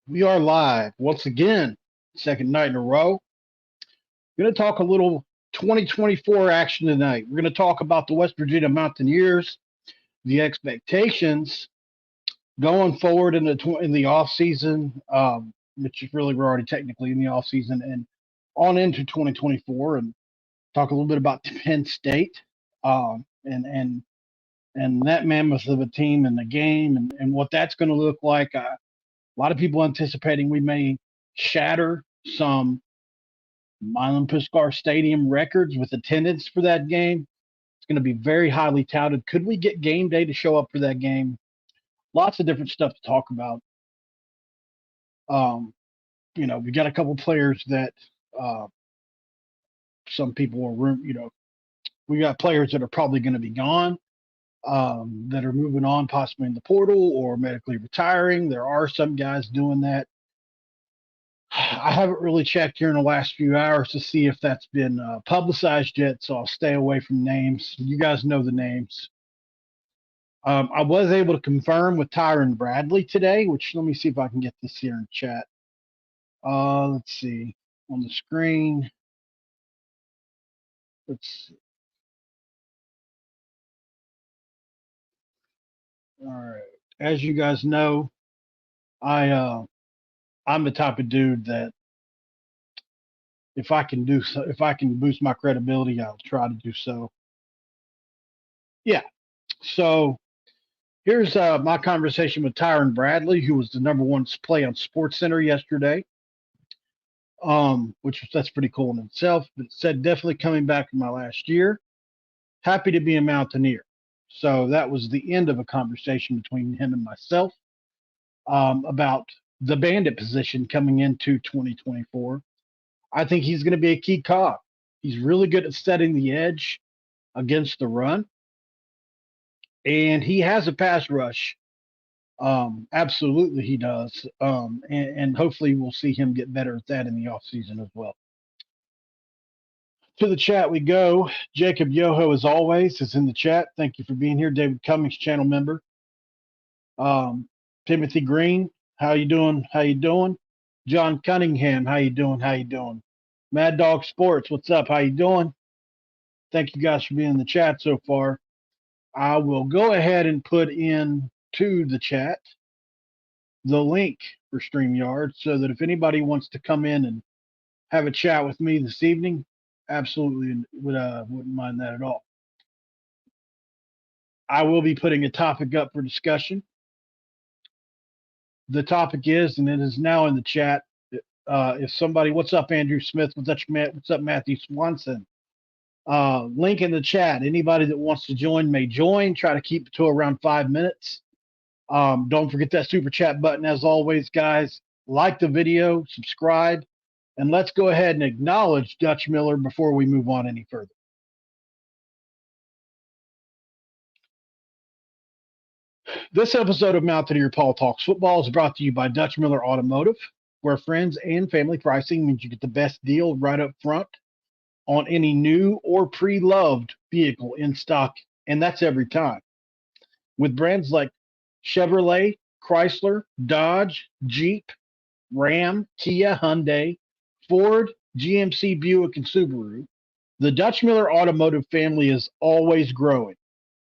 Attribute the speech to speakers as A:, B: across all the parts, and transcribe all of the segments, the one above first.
A: We are live once again, second night in a row. We're going to talk a little 2024 action tonight. We're going to talk about the West Virginia Mountaineers, the expectations going forward in the off season, which is really we're already technically in the off season, and on into 2024, and talk a little bit about Penn State, and that mammoth of a team and the game and what that's going to look like. A lot of people anticipating we may shatter some Milan Puskar Stadium records with attendance for that game. It's going to be very highly touted. Could we get game day to show up for that game? Lots of different stuff to talk about. Um, we got a couple players that uh, some people are we got players that are probably going to be gone, that are moving on, possibly in the portal or medically retiring. There are some guys doing that. I haven't really checked here in the last few hours to see if that's been publicized yet, so I'll stay away from names. You guys know the names. I was able to confirm with Tyron Bradley today, which let me see if I can get this here in chat. Let's see on the screen. Let's see. All right. As you guys know, I'm the type of dude that if I can boost my credibility, I'll try to do so. Yeah. So here's my conversation with Tyron Bradley, who was the number one play on Sports Center yesterday, which that's pretty cool in itself. But it said definitely coming back from my last year. Happy to be a Mountaineer. So that was the end of a conversation between him and myself about the bandit position coming into 2024. I think he's going to be a key cog. He's really good at setting the edge against the run, and he has a pass rush. Absolutely, he does. And hopefully, we'll see him get better at that in the offseason as well. To the chat we go. Jacob Yoho, as always, is in the chat. Thank you for being here. David Cummings, channel member. Timothy Green, how you doing? How you doing? John Cunningham, how you doing? How you doing? Mad Dog Sports, what's up? How you doing? Thank you guys for being in the chat so far. I will go ahead and put in to the chat the link for StreamYard so that if anybody wants to come in and have a chat with me this evening, absolutely wouldn't mind that at all. I will be putting a topic up for discussion. The topic is, and it is now in the chat. If somebody, what's up, Andrew Smith? What's up, Matthew Swanson? Link in the chat. Anybody that wants to join may join. Try to keep it to around 5 minutes. Don't forget that super chat button. As always, guys, like the video, subscribe, and let's go ahead and acknowledge Dutch Miller before we move on any further. This episode of Mountaineer Paul Talks Football is brought to you by Dutch Miller Automotive, where friends and family pricing means you get the best deal right up front on any new or pre-loved vehicle in stock, and that's every time. With brands like Chevrolet, Chrysler, Dodge, Jeep, Ram, Kia, Hyundai, Ford, GMC, Buick, and Subaru, the Dutch Miller Automotive family is always growing,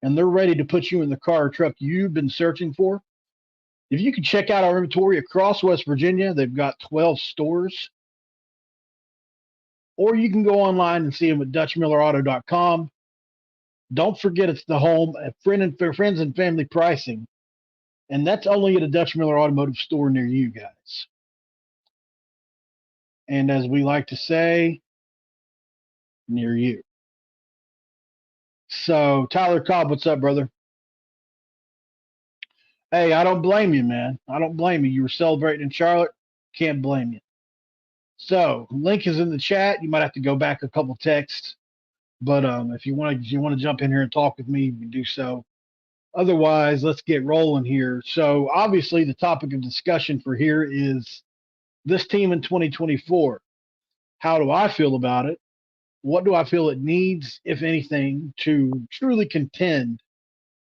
A: and they're ready to put you in the car or truck you've been searching for. If you can check out our inventory across West Virginia, they've got 12 stores, or you can go online and see them at DutchMillerAuto.com. Don't forget it's the home of friends and family pricing, and that's only at a Dutch Miller Automotive store near you guys. And as we like to say, near you. So, Tyler Cobb, what's up, brother? Hey, I don't blame you, man. I don't blame you. You were celebrating in Charlotte. Can't blame you. So, link is in the chat. You might have to go back a couple texts, but if you want to jump in here and talk with me, you can do so. Otherwise, let's get rolling here. So, obviously, the topic of discussion for here is this team in 2024. How do I feel about it? What do I feel it needs, if anything, to truly contend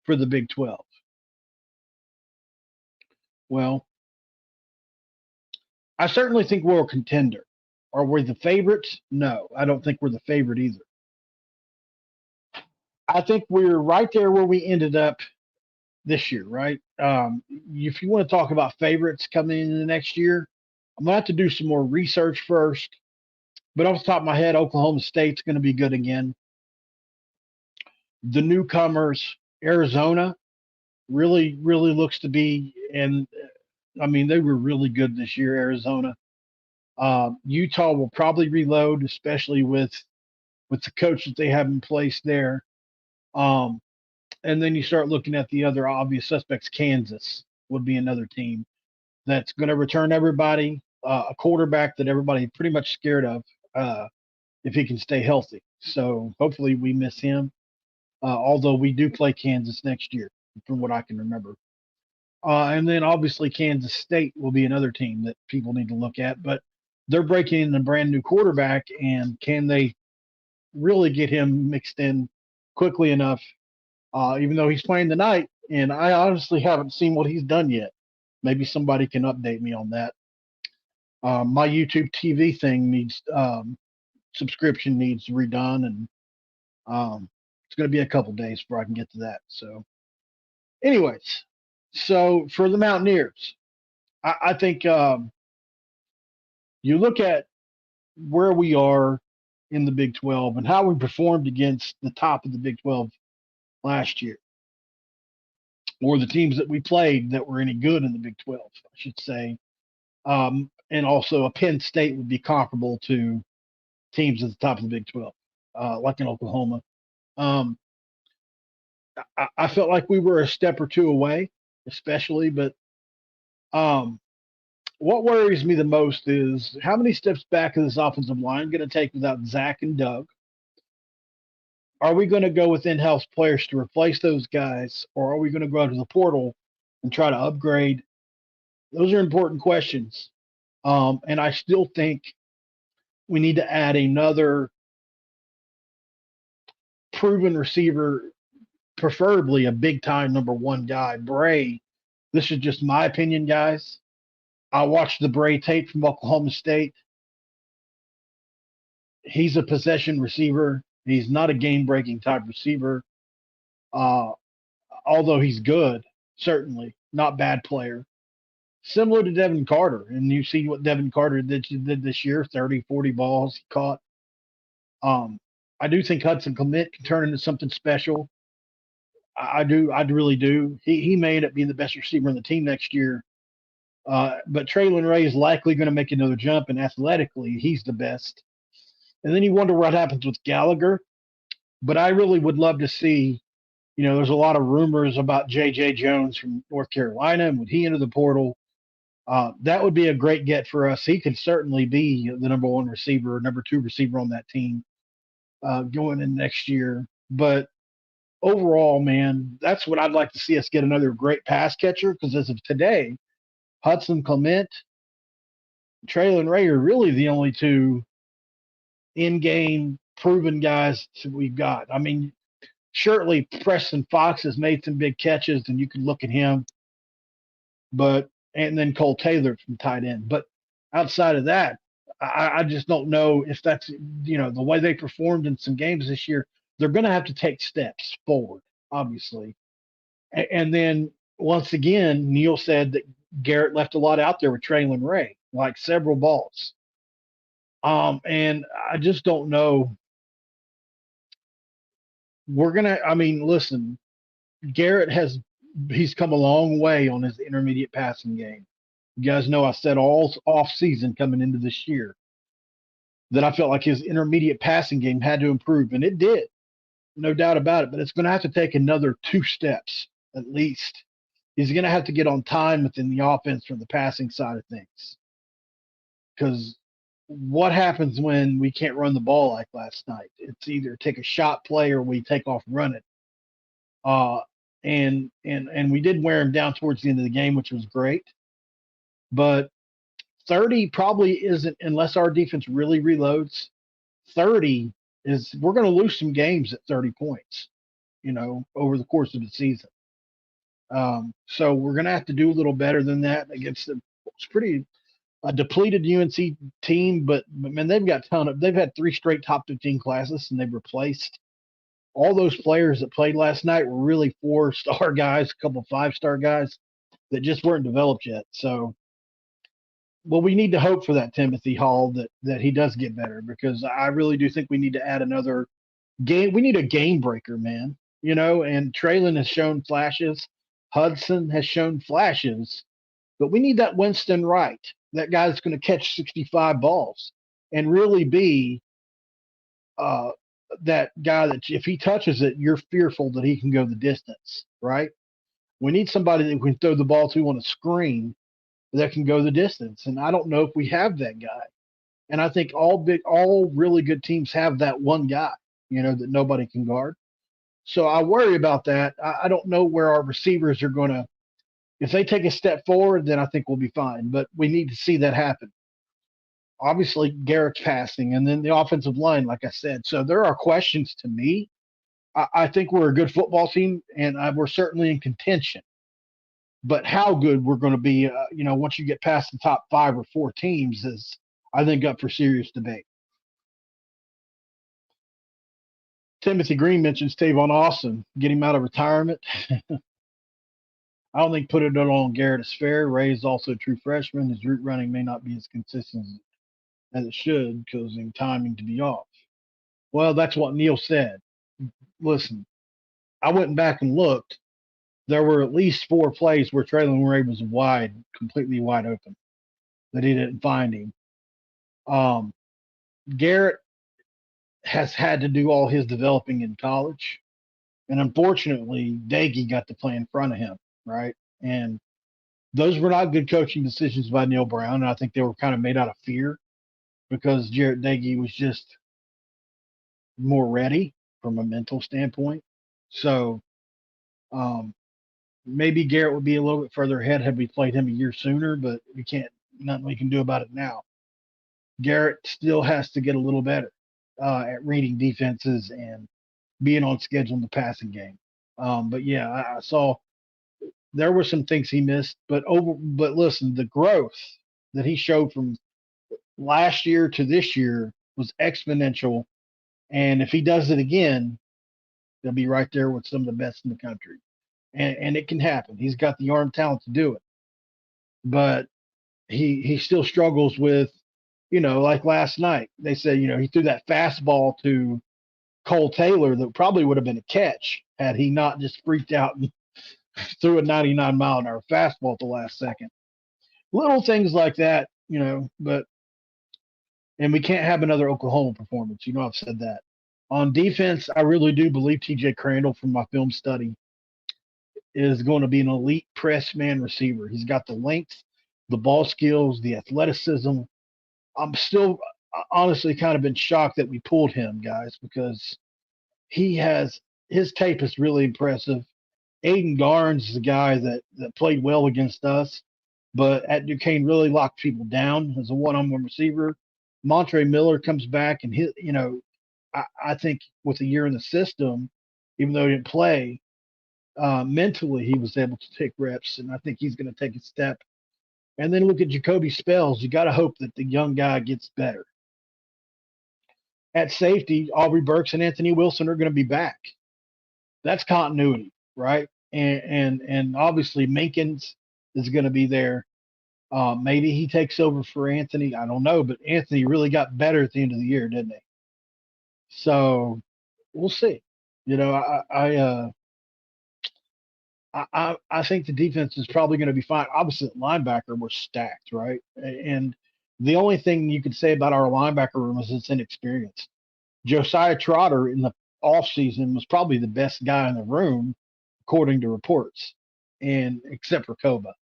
A: for the Big 12? Well, I certainly think we're a contender. Are we the favorites? No, I don't think we're the favorite either. I think we're right there where we ended up this year, right? If you want to talk about favorites coming into the next year, I'm gonna have to do some more research first. But off the top of my head, Oklahoma State's going to be good again. The newcomers, Arizona, really looks to be, and I mean they were really good this year. Arizona, Utah will probably reload, especially with the coach that they have in place there. Um, and then you start looking at the other obvious suspects. Kansas would be another team that's going to return everybody, a quarterback that everybody pretty much scared of, if he can stay healthy. So hopefully we miss him. Although we do play Kansas next year, from what I can remember. And then obviously Kansas State will be another team that people need to look at, but they're breaking in a brand new quarterback, and can they really get him mixed in quickly enough? Even though he's playing tonight, and I honestly haven't seen what he's done yet. Maybe somebody can update me on that. My YouTube TV thing needs subscription needs redone, and it's going to be a couple days before I can get to that. So, anyways, so for the Mountaineers, I think you look at where we are in the Big 12 and how we performed against the top of the Big 12 last year, or the teams that we played that were any good in the Big 12, I should say. And also, a Penn State would be comparable to teams at the top of the Big 12, like in Oklahoma. Um, I felt like we were a step or two away, especially, but um, what worries me the most is how many steps back is this offensive line going to take without Zach and Doug? Are we going to go with in-house players to replace those guys, or are we going to go to the portal and try to upgrade? Those are important questions. And I still think we need to add another proven receiver, preferably a big-time number one guy. Bray, this is just my opinion, guys. I watched the Bray tape from Oklahoma State. He's a possession receiver. He's not a game-breaking type receiver. Uh, Although he's good, certainly not bad player. Similar to Devin Carter, and you see what Devin Carter did this year: 30, 40 balls he caught. I do think Hudson Clement can turn into something special. I do, I really do. He may end up being the best receiver on the team next year. But Traylon Ray is likely going to make another jump, and athletically, he's the best. And then you wonder what happens with Gallagher. But I really would love to see, there's a lot of rumors about J.J. Jones from North Carolina, and would he enter the portal? That would be a great get for us. He could certainly be the number one receiver, number two receiver on that team going in next year. But overall, man, that's what I'd like to see us get, another great pass catcher, because as of today, Hudson Clement, Traylon Ray are really the only two in-game proven guys that we've got. I mean, surely Preston Fox has made some big catches, and you can look at him. And then Cole Taylor from tight end. But outside of that, I just don't know if that's, the way they performed in some games this year. They're going to have to take steps forward, obviously. And then once again, Neil said that Garrett left a lot out there with Traylon Ray, like several balls. And I just don't know. Listen, Garrett he's come a long way on his intermediate passing game. You guys know I said all off season coming into this year that I felt like his intermediate passing game had to improve, and it did, no doubt about it. But it's going to have to take another 2 steps at least. He's going to have to get on time within the offense from the passing side of things. Because what happens when we can't run the ball like last night? It's either take a shot play or we take off running. And we did wear him down towards the end of the game, which was great. But 30 probably isn't, unless our defense really reloads. 30 is, we're going to lose some games at 30 points, over the course of the season. So we're going to have to do a little better than that against it's pretty a depleted UNC team, but man, they've had 3 straight top 15 classes, and they've replaced all those players that played last night were really 4-star guys, a couple 5-star guys that just weren't developed yet. So, well, we need to hope for that Timothy Hall that he does get better, because I really do think we need to add another game. We need a game breaker, man. And Traylon has shown flashes. Hudson has shown flashes, but we need that Winston Wright, that guy that's going to catch 65 balls and really be that guy that if he touches it, you're fearful that he can go the distance, right? We need somebody that we can throw the ball to on a screen that can go the distance. And I don't know if we have that guy. And I think all really good teams have that one guy, that nobody can guard. So I worry about that. I don't know where our receivers are going to, if they take a step forward, then I think we'll be fine. But we need to see that happen. Obviously, Garrett's passing, and then the offensive line, like I said. So there are questions to me. I think we're a good football team, and we're certainly in contention. But how good we're going to be, once you get past the top 5 or 4 teams is, I think, up for serious debate. Timothy Green mentions Tavon Austin. Get him out of retirement. I don't think put it on Garrett is fair. Ray is also a true freshman. His route running may not be as consistent as it should, causing timing to be off. Well, that's what Neil said. Listen, I went back and looked. There were at least 4 plays where Traylon Ray was completely wide open, that he didn't find him. Garrett has had to do all his developing in college. And unfortunately, Daggy got to play in front of him, right? And those were not good coaching decisions by Neil Brown. And I think they were kind of made out of fear, because Jarrett Daggy was just more ready from a mental standpoint. So maybe Garrett would be a little bit further ahead had we played him a year sooner, but nothing we can do about it now. Garrett still has to get a little better at reading defenses and being on schedule in the passing game. But yeah, I saw there were some things he missed, but listen, the growth that he showed from last year to this year was exponential. And if he does it again, he'll be right there with some of the best in the country. And it can happen. He's got the arm talent to do it. But he still struggles with, like last night, they said, he threw that fastball to Cole Taylor that probably would have been a catch had he not just freaked out and threw a 99-mile-an-hour fastball at the last second. Little things like that, but and we can't have another Oklahoma performance. I've said that. On defense, I really do believe TJ Crandall, from my film study, is going to be an elite press man receiver. He's got the length, the ball skills, the athleticism. I'm still honestly kind of been shocked that we pulled him, guys, because his tape is really impressive. Aiden Garnes is a guy that played well against us, but at Duquesne really locked people down as a one-on-one receiver. Montre Miller comes back, and I think with a year in the system, even though he didn't play, mentally he was able to take reps, and I think he's going to take a step. And then look at Jacoby Spells. You got to hope that the young guy gets better. At safety, Aubrey Burks and Anthony Wilson are going to be back. That's continuity, right? And obviously Minkins is going to be there. Maybe he takes over for Anthony. I don't know, but Anthony really got better at the end of the year, didn't he? So we'll see. I think the defense is probably going to be fine. Obviously, at linebacker, we're stacked, right? And the only thing you could say about our linebacker room is it's inexperienced. Josiah Trotter in the offseason was probably the best guy in the room, according to reports, and except for Koba.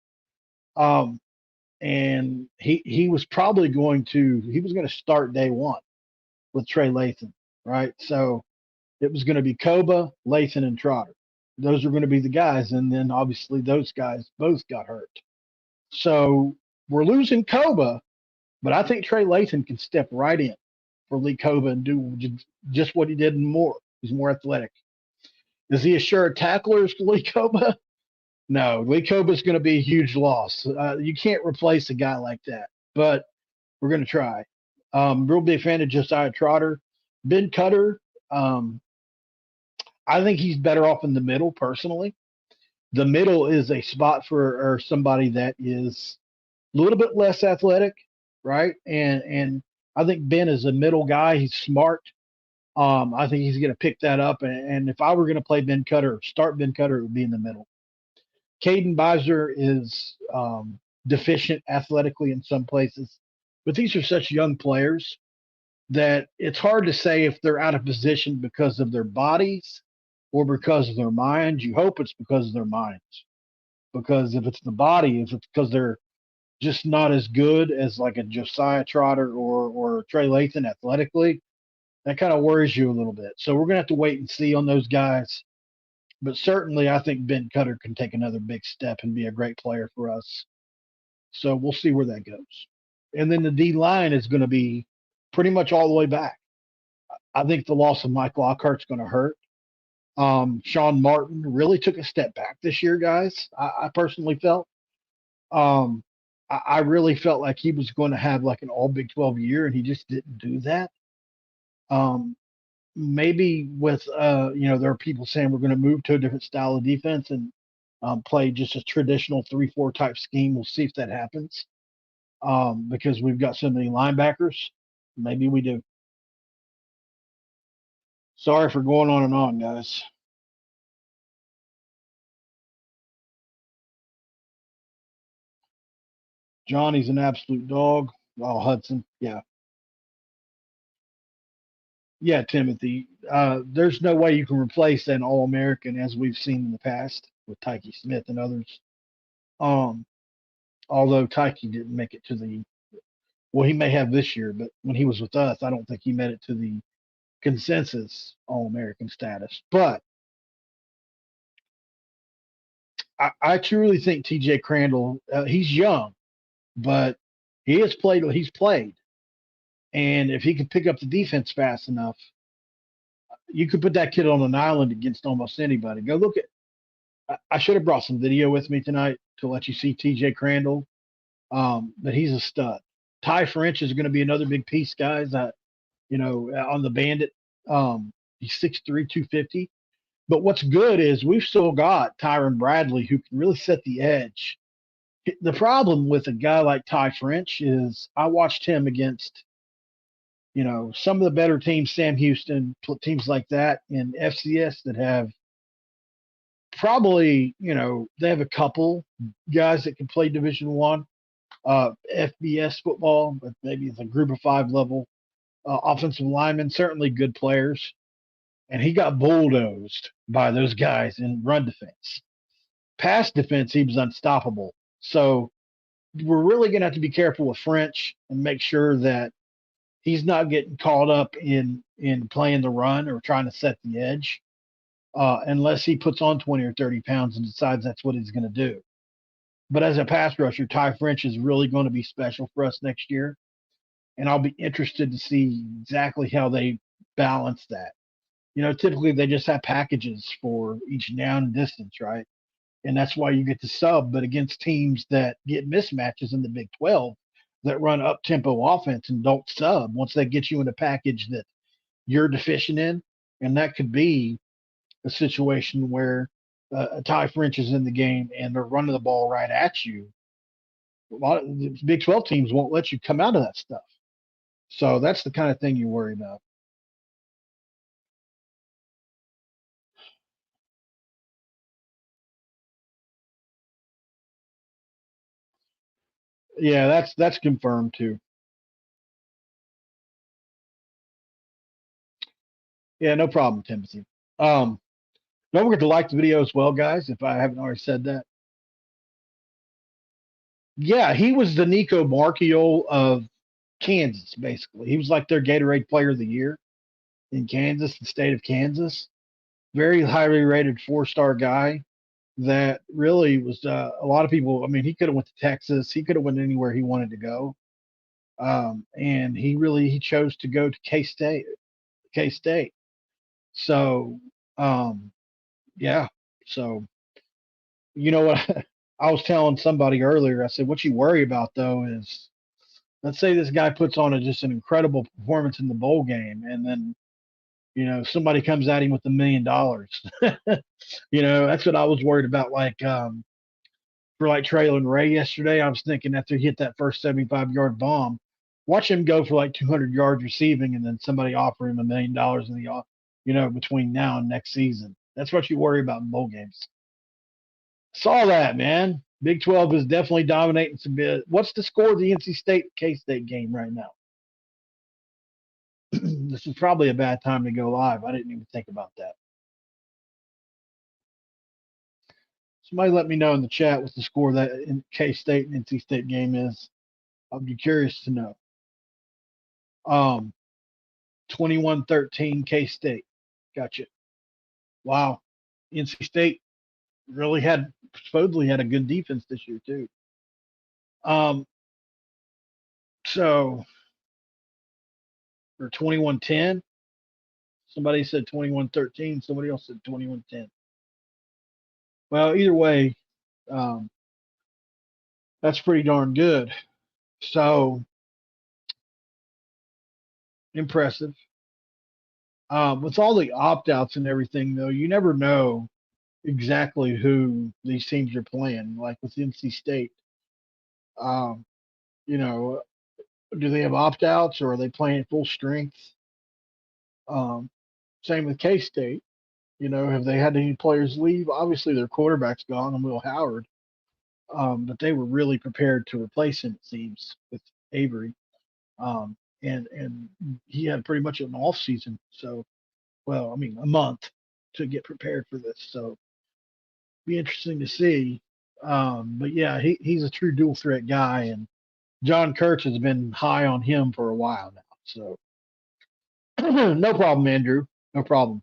A: And he was probably going to start day one with Trey Lathan, right? So it was going to be Koba, Lathan, and Trotter. Those are going to be the guys. And then obviously those guys both got hurt. So we're losing Koba, but I think Trey Lathan can step right in for Lee Koba and do just what he did and more. He's more athletic. Is he a sure tackler as Lee Koba? No, Lee Koba is going to be a huge loss. You can't replace a guy like that. but we're going to try. Real big fan of Josiah Trotter. Ben Cutter, um, I think he's better off in the middle personally. The middle is a spot for or somebody that is a little bit less athletic, right? And I think Ben is a middle guy. He's smart. I think he's going to pick that up. And if I were going to play Ben Cutter, start Ben Cutter, it would be in the middle. Caden Beiser is deficient athletically in some places, but these are such young players that it's hard to say if they're out of position because of their bodies or because of their minds. You hope it's because of their minds. Because if it's the body, if it's because they're just not as good as like a Josiah Trotter or Trey Lathan athletically, that kind of worries you a little bit. So we're gonna have to wait and see on those guys. But certainly, I think Ben Cutter can take another big step and be a great player for us. So we'll see where that goes. And then the D line is going to be pretty much all the way back. I think the loss of Mike Lockhart's going to hurt. Sean Martin really took a step back this year, guys. I personally felt. Um, I really felt like he was going to have like an all Big 12 year, and he just didn't do that. Um, Maybe with there are people saying we're going to move to a different style of defense and play just a traditional 3-4 type scheme. We'll see if that happens because we've got so many linebackers. Maybe we do. Sorry for going on and on, guys. Johnny's an absolute dog. Oh, Hudson. Yeah. Yeah, Timothy. There's no way you can replace an All American as we've seen in the past with Tyke Smith and others. Um, Although Tyke didn't make it to the well, he may have this year, but when he was with us, I don't think he made it to the consensus All American status. But I truly think TJ Crandall, he's young, but he has played what he's played. And if he can pick up the defense fast enough, you could put that kid on an island against almost anybody. Go look at. I should have brought some video with me tonight to let you see TJ Crandall, but he's a stud. Ty French is going to be another big piece, guys. On the Bandit, he's 6'3", 250. But what's good is we've still got Tyron Bradley who can really set the edge. The problem with a guy like Ty French is I watched him against some of the better teams, Sam Houston, teams like that in FCS that have probably, they have a couple guys that can play Division One, FBS football, but maybe it's a group of five level offensive linemen, certainly good players. And he got bulldozed by those guys in run defense. Pass defense, he was unstoppable. So we're really going to have to be careful with French and make sure that he's not getting caught up in playing the run or trying to set the edge, unless he puts on 20 or 30 pounds and decides that's what he's going to do. But as a pass rusher, Ty French is really going to be special for us next year. And I'll be interested to see exactly how they balance that. Typically they just have packages for each down and distance, right? And that's why you get the sub. But against teams that get mismatches in the Big 12 that run up tempo offense and don't sub, once they get you in a package that you're deficient in, and that could be a situation where Ty French is in the game and they're running the ball right at you. A lot of the Big 12 teams won't let you come out of that stuff. So that's the kind of thing you worry about. Yeah, that's confirmed too. Yeah, no problem, Timothy. Don't forget to like the video as well, guys, if I haven't already said that. Yeah, he was the Nico Marchiol of Kansas, basically. He was like their Gatorade Player of the Year in Kansas, the state of Kansas. Very highly rated four-star guy that really was a lot of people. I mean, he could have went to Texas. He could have went anywhere he wanted to go. And he chose to go to K-State. K-State. So, yeah. So, you know what? I was telling somebody earlier, I said, what you worry about though is let's say this guy puts on just an incredible performance in the bowl game, and then somebody comes at him with $1 million. That's what I was worried about. Like for like Traylon Ray yesterday, I was thinking after he hit that first 75-yard bomb, watch him go for like 200 yards receiving, and then somebody offer him $1 million in the between now and next season. That's what you worry about in bowl games. Saw that, man. Big 12 is definitely dominating some bit. What's the score of the NC State K-State game right now? This is probably a bad time to go live. I didn't even think about that. Somebody let me know in the chat what the score of that in K-State and NC State game is. I'd be curious to know. 21-13 K-State. Gotcha. Wow. NC State really supposedly had a good defense this year too. So or 21-10. Somebody said 21-13. Somebody else said 21-10. Well, either way, that's pretty darn good. So impressive. With all the opt-outs and everything, though, you never know exactly who these teams are playing. Like with NC State, do they have opt-outs or are they playing full strength? Same with K-State. Have they had any players leave? Obviously, their quarterback's gone, and Will Howard. But they were really prepared to replace him, it seems, with Avery. And he had pretty much an off season. So, a month to get prepared for this. So, be interesting to see. But yeah, he's a true dual threat guy, and John Kurtz has been high on him for a while now. So, no problem, Andrew. No problem.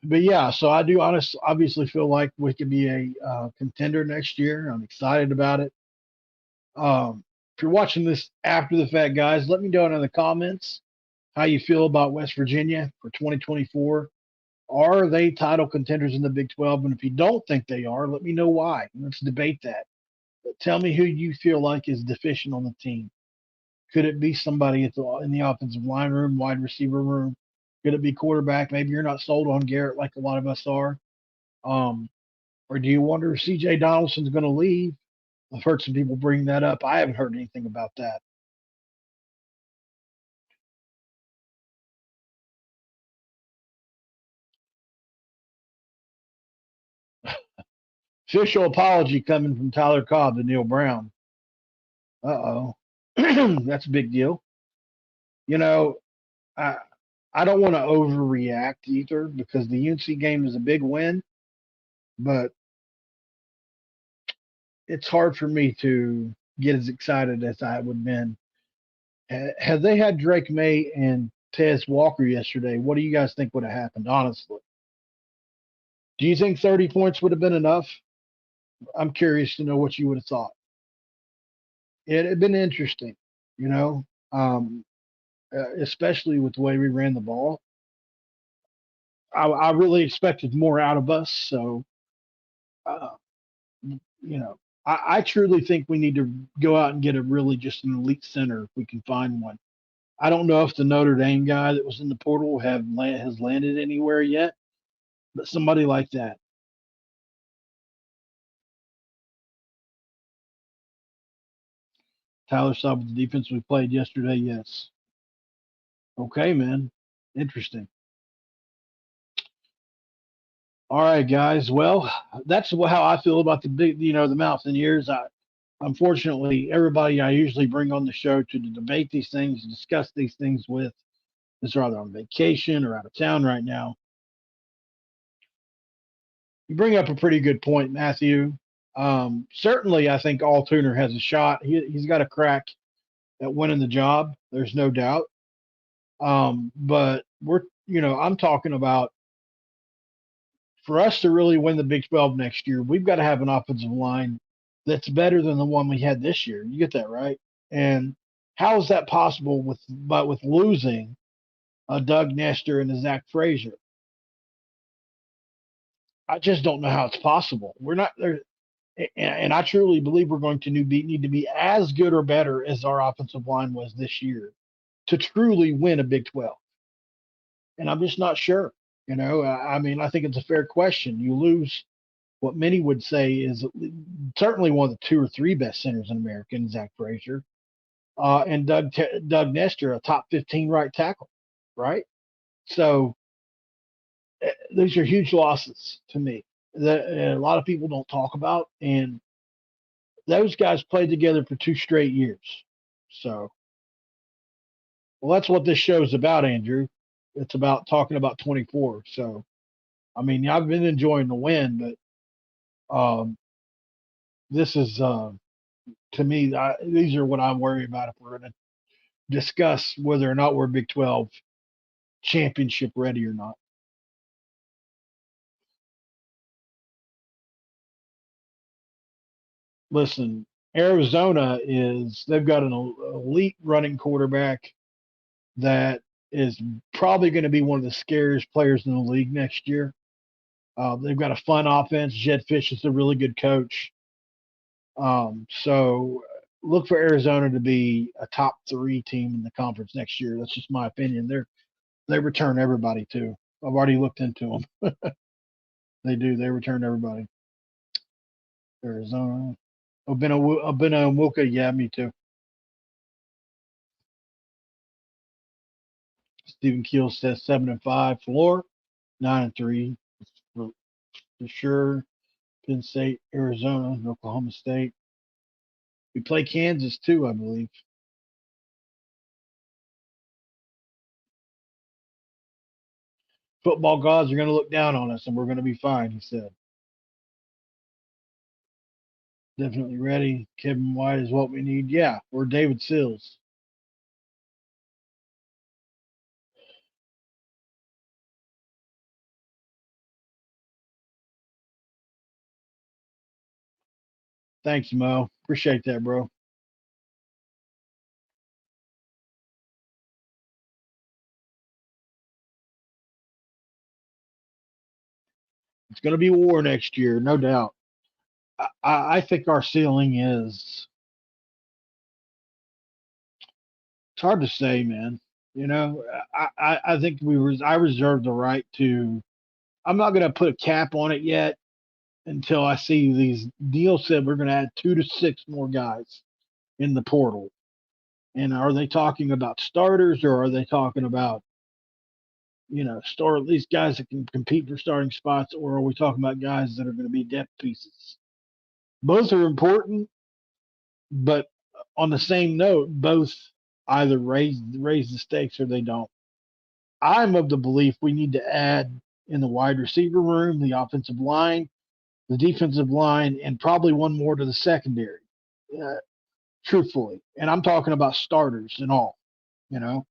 A: But yeah, so I do obviously feel like we could be a contender next year. I'm excited about it. If you're watching this after the fact, guys, let me know in the comments how you feel about West Virginia for 2024. Are they title contenders in the Big 12? And if you don't think they are, let me know why. Let's debate that. But tell me who you feel like is deficient on the team. Could it be somebody in the offensive line room, wide receiver room? Could it be quarterback? Maybe you're not sold on Garrett like a lot of us are. Or do you wonder if CJ Donaldson's going to leave? I've heard some people bring that up. I haven't heard anything about that. Official apology coming from Tyler Cobb to Neil Brown. Uh-oh. That's a big deal. I don't want to overreact either because the UNC game is a big win, but it's hard for me to get as excited as I would have been. Had they had Drake May and Tez Walker yesterday, what do you guys think would have happened, honestly? Do you think 30 points would have been enough? I'm curious to know what you would have thought. It had been interesting, especially with the way we ran the ball. I really expected more out of us. So, I truly think we need to go out and get just an elite center if we can find one. I don't know if the Notre Dame guy that was in the portal has landed anywhere yet, but somebody like that. Tyler saw with the defense we played yesterday. Yes. Okay, man. Interesting. All right, guys. Well, that's how I feel about the Mountaineers. Unfortunately, everybody I usually bring on the show to debate these things, discuss these things with, is either on vacation or out of town right now. You bring up a pretty good point, Matthew. Certainly, I think Alltuner has a shot. He's got a crack at winning the job. There's no doubt. But I'm talking about for us to really win the Big 12 next year, we've got to have an offensive line that's better than the one we had this year. You get that right? And how is that possible with losing a Doug Nestor and a Zach Frazier? I just don't know how it's possible. We're not there. And I truly believe we're going to need to be as good or better as our offensive line was this year to truly win a Big 12. And I'm just not sure. I mean, I think it's a fair question. You lose what many would say is certainly one of the two or three best centers in America, in Zach Frazier, and Doug Nestor, a top 15 right tackle, right? So these are huge losses to me that a lot of people don't talk about. And those guys played together for 2 straight years. So, well, that's what this show is about, Andrew. It's about talking about 24. So, I mean, I've been enjoying the win, but this is, to me, these are what I'm worried about if we're going to discuss whether or not we're Big 12 championship ready or not. Listen, Arizona they've got an elite running quarterback that is probably going to be one of the scariest players in the league next year. They've got a fun offense. Jed Fish is a really good coach. So look for Arizona to be a top 3 team in the conference next year. That's just my opinion. They return everybody too. I've already looked into them. They do. They return everybody. Arizona. Wuka. Yeah, me too. Stephen Keel says 7-5 floor, 9-3 for sure. Penn State, Arizona, Oklahoma State. We play Kansas too, I believe. Football gods are going to look down on us, and we're going to be fine, he said. Definitely ready. Kevin White is what we need. Yeah, or David Sills. Thanks, Mo. Appreciate that, bro. It's going to be war next year, no doubt. I think our ceiling is. It's hard to say, man. I think I reserve the right to. I'm not going to put a cap on it yet until I see these deals said we're going to add 2 to 6 more guys in the portal. And are they talking about starters or are they talking about, start these guys that can compete for starting spots, or are we talking about guys that are going to be depth pieces? Both are important, but on the same note, both either raise the stakes or they don't. I'm of the belief we need to add in the wide receiver room, the offensive line, the defensive line, and probably one more to the secondary. Uh, Truthfully, and I'm talking about starters and all. You know,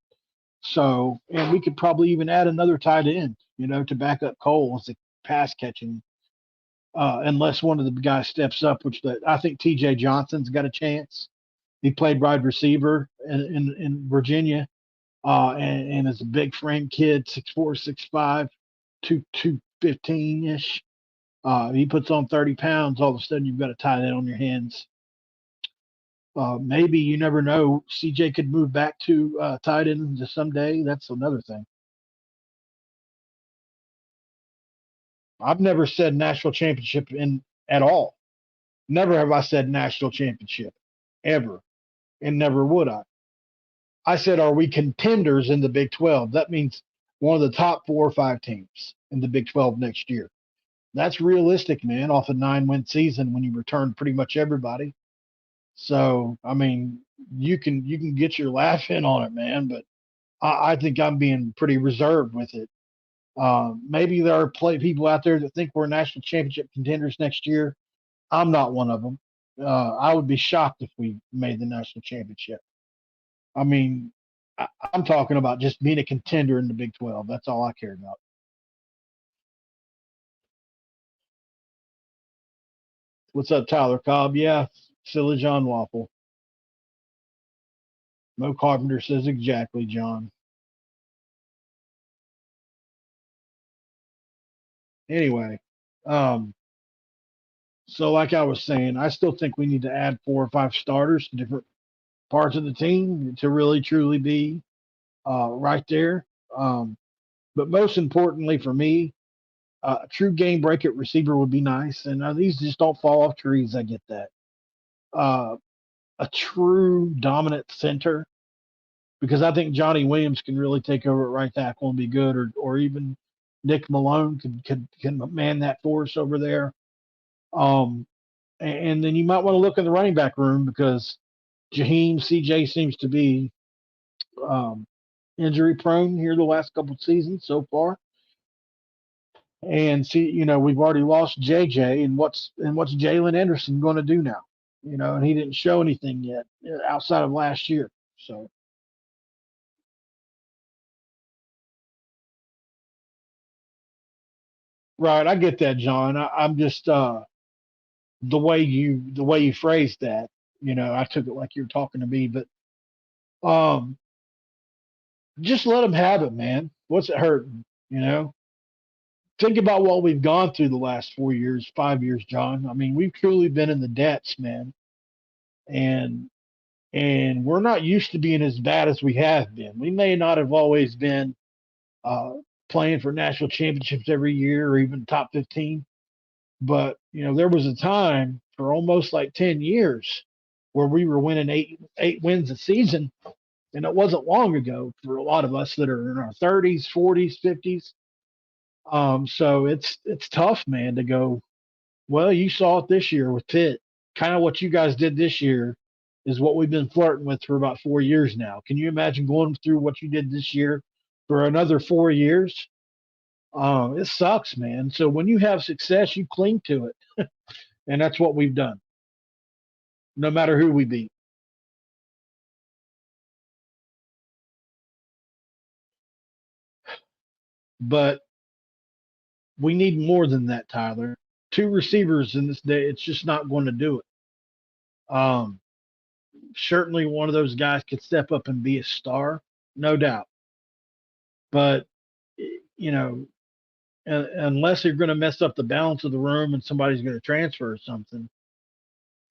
A: so and we could probably even add another tight end. To back up Cole as a pass catching. Unless one of the guys steps up, I think T.J. Johnson's got a chance. He played wide receiver in Virginia, and is a big frame kid, 6'4", 6'5", 215 ish. He puts on 30 pounds. All of a sudden, you've got a tight end on your hands. Maybe you never know. CJ could move back to tight end someday. That's another thing. I've never said national championship in at all. Never have I said national championship, ever, and never would I. I said, are we contenders in the Big 12? That means one of the top 4 or 5 teams in the Big 12 next year. That's realistic, man, off a 9-win season when you return pretty much everybody. So, I mean, you can get your laugh in on it, man, but I think I'm being pretty reserved with it. Maybe there are people out there that think we're national championship contenders next year. I'm not one of them. I would be shocked if we made the national championship. I mean, I'm talking about just being a contender in the Big 12. That's all I care about. What's up, Tyler Cobb? Yeah, silly John Waffle. Mo Carpenter says exactly, John. Anyway, um, So, like I was saying, I still think we need to add 4 or 5 starters to different parts of the team to really truly be right there. Um, but most importantly for me, a true game break at receiver would be nice. And these just don't fall off trees. I get that. Uh, a true dominant center, because I think Johnny Williams can really take over at right tackle and be good, or even Nick Malone can man that for us over there. Um, and then you might want to look in the running back room because Jaheim CJ seems to be um, injury prone here the last couple of seasons so far. And see, we've already lost JJ, and what's Jalen Anderson going to do now? And he didn't show anything yet outside of last year. So right, I get that, John. I'm just the way you phrased that. I took it like you were talking to me, but um, just let them have it, man. What's it hurting? Think about what we've gone through the last 4 years, 5 years, John. I mean, we've truly been in the debts, man, and we're not used to being as bad as we have been. We may not have always been uh, playing for national championships every year or even top 15, but there was a time for almost like 10 years where we were winning eight wins a season, and it wasn't long ago for a lot of us that are in our 30s, 40s, 50s. So it's tough, man, to go. Well, you saw it this year with Pitt. Kind of what you guys did this year is what we've been flirting with for about 4 years now. Can you imagine going through what you did this year for another 4 years? It sucks, man. So when you have success, you cling to it, and that's what we've done, no matter who we beat. But we need more than that, Tyler. Two receivers in this day, it's just not going to do it. Certainly, one of those guys could step up and be a star, no doubt. But you know, unless you're going to mess up the balance of the room and somebody's going to transfer or something,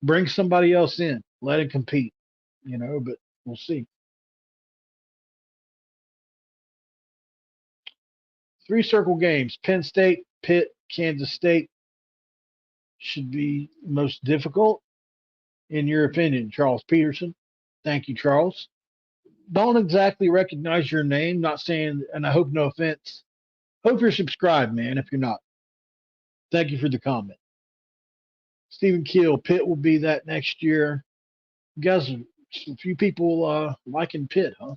A: bring somebody else in, let it compete. But we'll see. 3 circle games: Penn State, Pitt, Kansas State should be most difficult, in your opinion, Charles Peterson. Thank you, Charles. Don't exactly recognize your name. Not saying, and I hope no offense. Hope you're subscribed, man. If you're not, thank you for the comment. Stephen Keel, Pitt will be that next year. You guys, a few people liking Pitt, huh?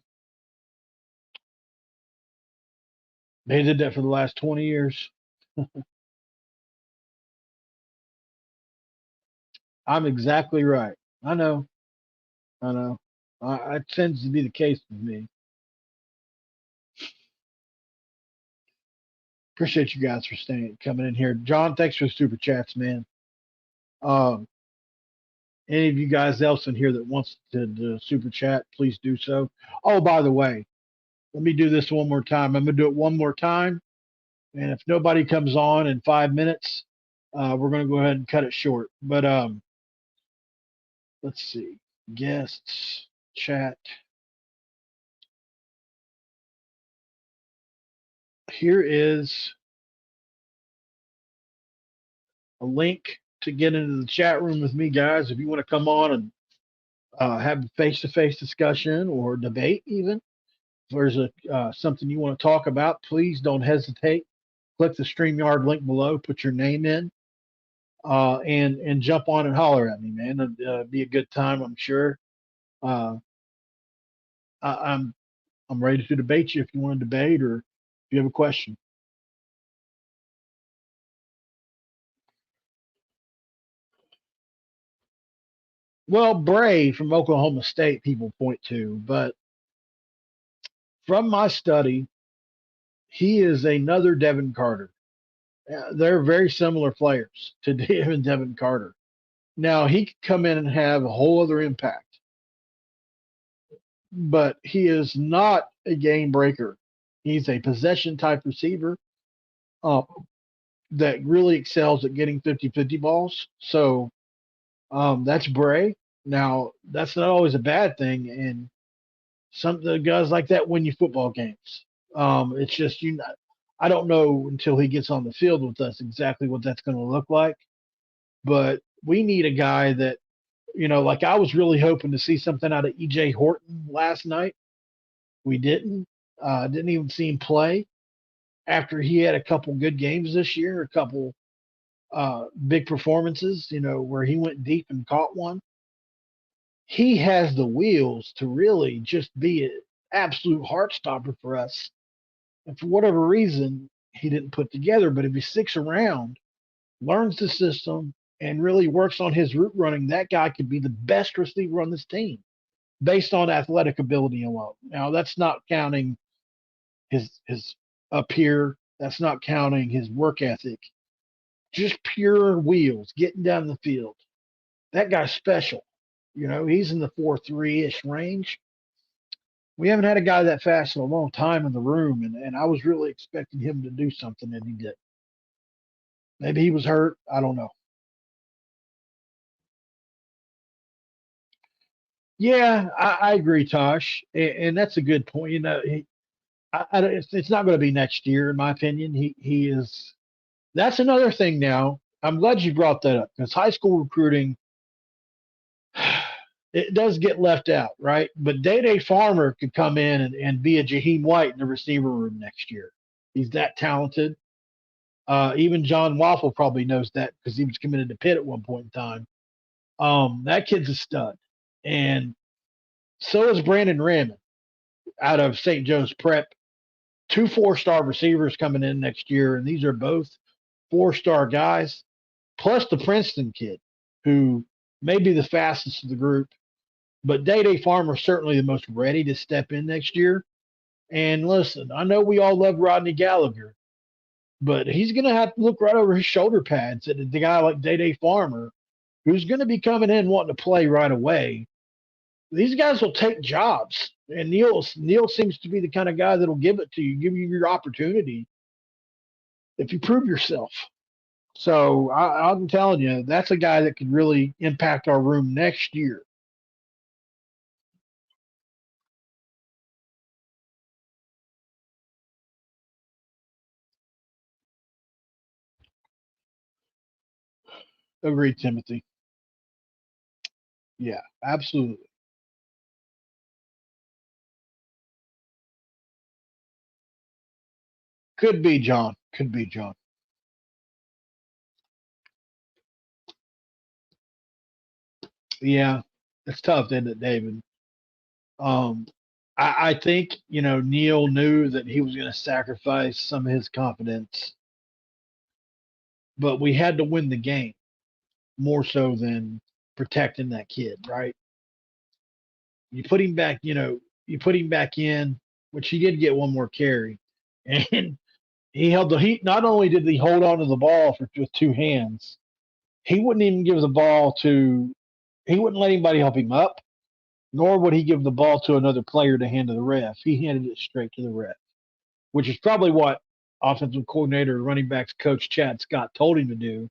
A: They did that for the last 20 years. I'm exactly right. I know. I know. It tends to be the case with me. Appreciate you guys for staying, coming in here. John, thanks for the super chats, man. Um, any of you guys else in here that wants to super chat, please do so. Oh, by the way, let me do this one more time. I'm going to do it one more time. And if nobody comes on in 5 minutes, we're going to go ahead and cut it short. But let's see. Guests, chat. Here is a link to get into the chat room with me, guys. If you want to come on and have a face-to-face discussion or debate, even if there's something you want to talk about, please don't hesitate. Click the StreamYard link below, put your name in, and jump on and holler at me, man. It'll be a good time, I'm sure. Uh, I'm ready to debate you if you want to debate or if you have a question. Well, Bray from Oklahoma State, people point to, but from my study, he is another Devin Carter. They're very similar players to Devin Carter. Now he could come in and have a whole other impact, but he is not a game breaker. He's a possession type receiver. Uh, that really excels at getting 50-50 balls. So that's Bray. Now, that's not always a bad thing, and some of the guys like that win you football games. It's just I don't know until he gets on the field with us exactly what that's going to look like, but we need a guy that, like I was really hoping to see something out of EJ Horton last night. We didn't. Didn't even see him play after he had a couple good games this year, a couple big performances, where he went deep and caught one. He has the wheels to really just be an absolute heart stopper for us. And for whatever reason, he didn't put together. But if he sticks around, learns the system, and really works on his route running, that guy could be the best receiver on this team based on athletic ability alone. Now, that's not counting his up here. That's not counting his work ethic. Just pure wheels, getting down the field. That guy's special. He's in the 4.3-ish range. We haven't had a guy that fast in a long time in the room, and I was really expecting him to do something, and he did. Maybe he was hurt. I don't know. Yeah, I agree, Tosh, and that's a good point. It's not going to be next year, in my opinion. He is. That's another thing. Now, I'm glad you brought that up because high school recruiting, it does get left out, right? But DayDay Farmer could come in and be a Jaheim White in the receiver room next year. He's that talented. Even John Waffle probably knows that because he was committed to Pitt at one point in time. That kid's a stud. And so is Brandon Rammond out of St. Joe's Prep. 2 4-star receivers coming in next year, and these are both 4-star guys, plus the Princeton kid, who may be the fastest of the group. But DayDay Farmer is certainly the most ready to step in next year. And listen, I know we all love Rodney Gallagher, but he's going to have to look right over his shoulder pads at the guy like DayDay Farmer, who's going to be coming in wanting to play right away. These guys will take jobs, and Neil seems to be the kind of guy that'll give it to you, give you your opportunity if you prove yourself. So I'm telling you, that's a guy that could really impact our room next year. Agreed, Timothy. Yeah, absolutely. Could be John. Could be John. Yeah, it's tough, isn't it, David? Um, I think Neil knew that he was going to sacrifice some of his confidence, but we had to win the game more so than protecting that kid, right? You put him back, you put him back in, which he did get one more carry, and he held the heat. Not only did he hold on to the ball with 2 hands, he wouldn't even give the ball to. He wouldn't let anybody help him up, nor would he give the ball to another player to hand to the ref. He handed it straight to the ref, which is probably what offensive coordinator, running backs coach Chad Scott told him to do.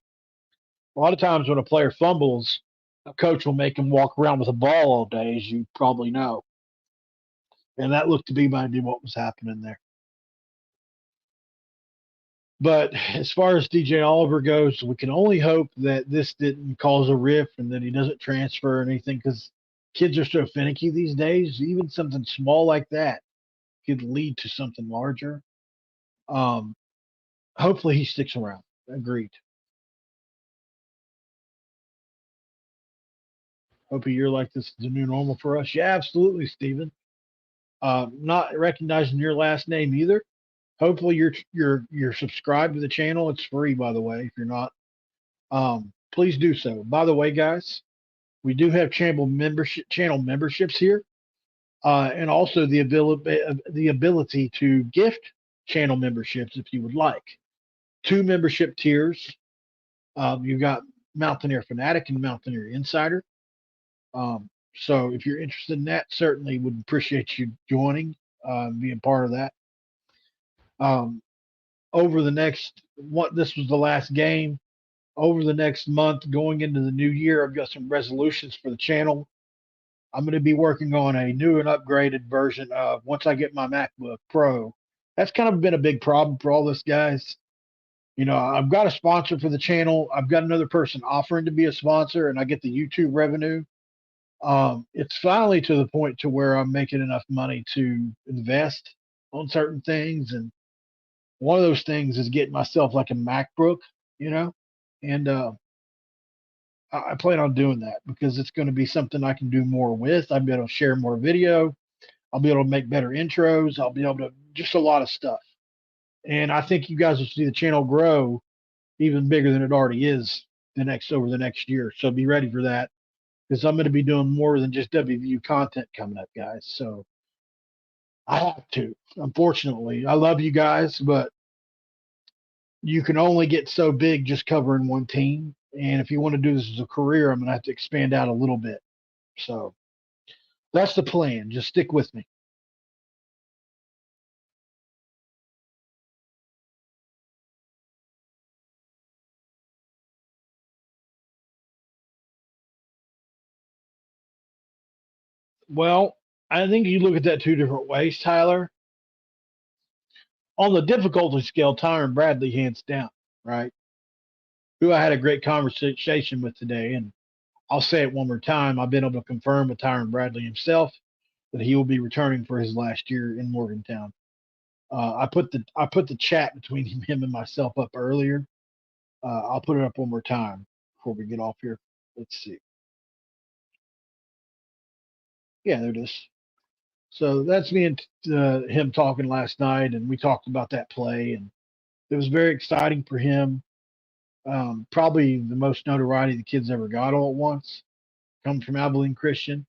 A: A lot of times when a player fumbles, a coach will make him walk around with a ball all day, as you probably know. And that looked to be maybe what was happening there. But as far as DJ Oliver goes, we can only hope that this didn't cause a rift and that he doesn't transfer or anything because kids are so finicky these days. Even something small like that could lead to something larger. Um, Hopefully he sticks around. Agreed. Hope a year like this is the new normal for us. Yeah, absolutely, Stephen. Not recognizing your last name either. Hopefully you're subscribed to the channel. It's free, by the way. If you're not, please do so. By the way, guys, we do have channel memberships here, and also the ability to gift channel memberships if you would like. 2 membership tiers. You've got Mountaineer Fanatic and Mountaineer Insider. So if you're interested in that, certainly would appreciate you joining, being part of that. Um, over the next what this was the last game. Over the next month, going into the new year, I've got some resolutions for the channel. I'm going to be working on a new and upgraded version of once I get my MacBook Pro. That's kind of been a big problem for all this, guys. You know, I've got a sponsor for the channel. I've got another person offering to be a sponsor, and I get the YouTube revenue. It's finally to the point to where I'm making enough money to invest on certain things, and one of those things is getting myself like a MacBook, you know, and I plan on doing that because it's going to be something I can do more with. I'll be able to share more video. I'll be able to make better intros. I'll be able to just a lot of stuff. And I think you guys will see the channel grow even bigger than it already is over the next year. So be ready for that because I'm going to be doing more than just WVU content coming up, guys. So I have to. Unfortunately, I love you guys, but you can only get so big just covering one team. And if you want to do this as a career, I'm going to have to expand out a little bit. So that's the plan. Just stick with me. Well, I think you look at that two different ways, Tyler. On the difficulty scale, Tyron Bradley, hands down, right? Who I had a great conversation with today. And I'll say it one more time. I've been able to confirm with Tyron Bradley himself that he will be returning for his last year in Morgantown. I put the chat between him and myself up earlier. I'll put it up one more time before we get off here. Let's see. Yeah, there it is. So that's me and him talking last night, and we talked about that play, and it was very exciting for him. Probably the most notoriety the kid's ever got all at once, coming from Abilene Christian.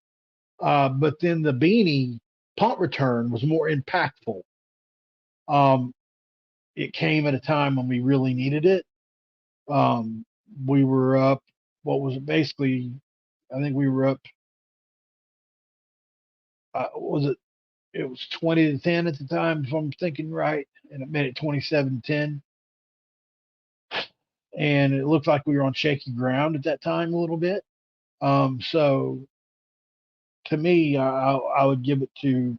A: But then the beanie punt return was more impactful. Um, it came at a time when we really needed it. Um, we were up, what was it basically? I think we were up, was it? It was 20-10 at the time, if I'm thinking right, and it made it 27-10. And it looked like we were on shaky ground at that time a little bit. So to me, I would give it to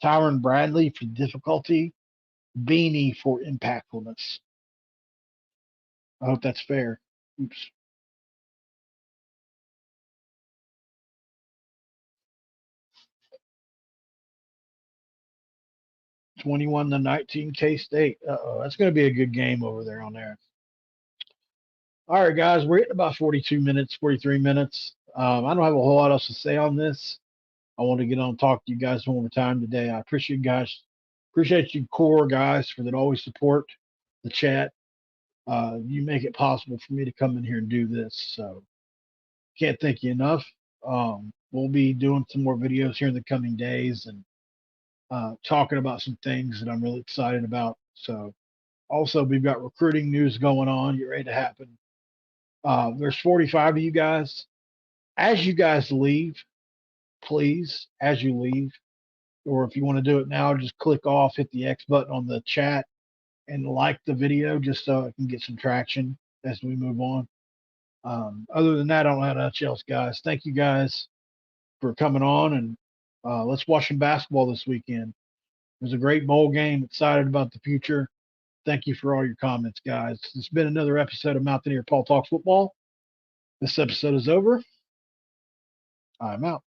A: Tyron Bradley for difficulty, Beanie for impactfulness. I hope that's fair. Oops. 21-19 K-State. That's going to be a good game over there on there. All right, guys, we're hitting about 42 minutes, 43 minutes. I don't have a whole lot else to say on this. I want to get on and talk to you guys one more time today. I appreciate you guys. Appreciate you core guys for that always support the chat. You make it possible for me to come in here and do this. So can't thank you enough. We'll be doing some more videos here in the coming days and talking about some things that I'm really excited about. So also we've got recruiting news going on. Get ready to happen. There's 45 of you guys. As you guys leave, please, as you leave, or if you want to do it now, just click off, hit the X button on the chat, and like the video just so it can get some traction as we move on. Other than that, I don't have much else, guys. Thank you guys for coming on, and let's watch some basketball this weekend. It was a great bowl game. Excited about the future. Thank you for all your comments, guys. It's been another episode of Mountaineer Paul Talks Football. This episode is over. I'm out.